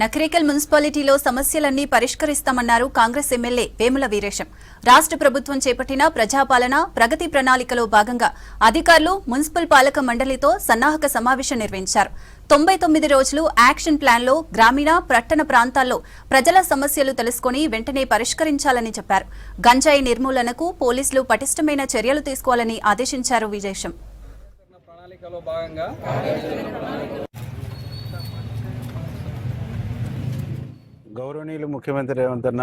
నకరేకల్ మున్సిపాలిటీలో సమస్యలన్నీ పరిష్కరిస్తామన్నారు కాంగ్రెస్ ఎమ్మెల్యే వేముల వీరేశం. రాష్ట్ర ప్రభుత్వం చేపట్టిన ప్రజాపాలన ప్రగతి ప్రణాళికలో భాగంగా అధికారులు మున్సిపల్ పాలక మండలితో సన్నాహక సమావేశం నిర్వహించారు. 99 రోజులు యాక్షన్ ప్లాన్లో గ్రామీణ పట్టణ ప్రాంతాల్లో ప్రజల సమస్యలు తెలుసుకుని వెంటనే పరిష్కరించాలని చెప్పారు. గంజాయి నిర్మూలనకు పోలీసులు పటిష్టమైన చర్యలు తీసుకోవాలని ఆదేశించారు వీరేశం. గౌరవనీయులు ముఖ్యమంత్రి రేవంత్ అన్న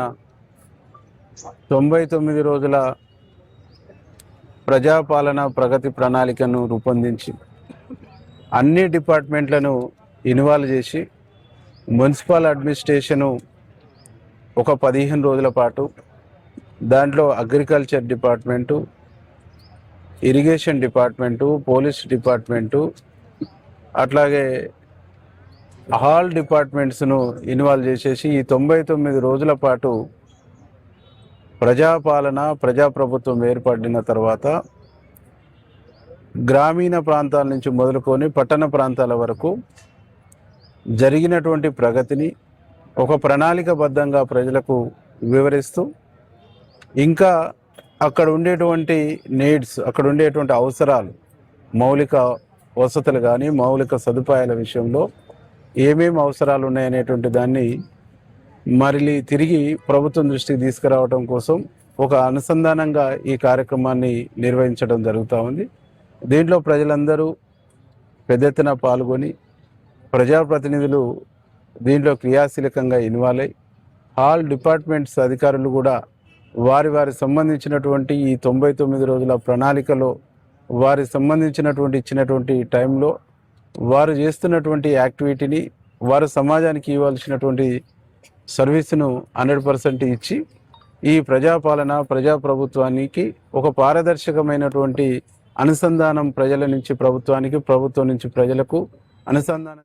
99 రోజుల ప్రజాపాలన ప్రగతి ప్రణాళికను రూపొందించి అన్ని డిపార్ట్మెంట్లను ఇన్వాల్వ్ చేసి మున్సిపల్ అడ్మినిస్ట్రేషను ఒక 15 రోజుల పాటు దాంట్లో agriculture department, irrigation department, police department, అట్లాగే ఆల్ డిపార్ట్మెంట్స్ను ఇన్వాల్వ్ చేసేసి ఈ 99 రోజుల పాటు ప్రజాపాలన ప్రజాప్రభుత్వం ఏర్పడిన తర్వాత గ్రామీణ ప్రాంతాల నుంచి మొదలుకొని పట్టణ ప్రాంతాల వరకు జరిగినటువంటి ప్రగతిని ఒక ప్రణాళికబద్ధంగా ప్రజలకు వివరిస్తూ ఇంకా అక్కడ ఉండేటువంటి నీడ్స్, అక్కడ ఉండేటువంటి అవసరాలు, మౌలిక వసతులు కానీ మౌలిక సదుపాయాల విషయంలో ఏమేమి అవసరాలు ఉన్నాయనేటువంటి దాన్ని మళ్ళీ తిరిగి ప్రభుత్వం దృష్టికి తీసుకురావడం కోసం ఒక అనుసంధానంగా ఈ కార్యక్రమాన్ని నిర్వహించడం జరుగుతూ ఉంది. దీంట్లో ప్రజలందరూ పెద్ద ఎత్తున పాల్గొని ప్రజాప్రతినిధులు దీంట్లో క్రియాశీలకంగా ఇన్వాల్వ్ అయ్యి ఆల్ డిపార్ట్మెంట్స్ అధికారులు కూడా వారి సంబంధించినటువంటి ఈ 99 రోజుల ప్రణాళికలో వారి సంబంధించినటువంటి ఇచ్చినటువంటి టైంలో వారు చేస్తున్నటువంటి యాక్టివిటీని, వారు సమాజానికి ఇవ్వాల్సినటువంటి సర్వీస్ను 100% ఇచ్చి ఈ ప్రజాపాలన ప్రజాప్రభుత్వానికి ఒక పారదర్శకమైనటువంటి అనుసంధానం ప్రజల నుంచి ప్రభుత్వానికి, ప్రభుత్వం నుంచి ప్రజలకు అనుసంధానం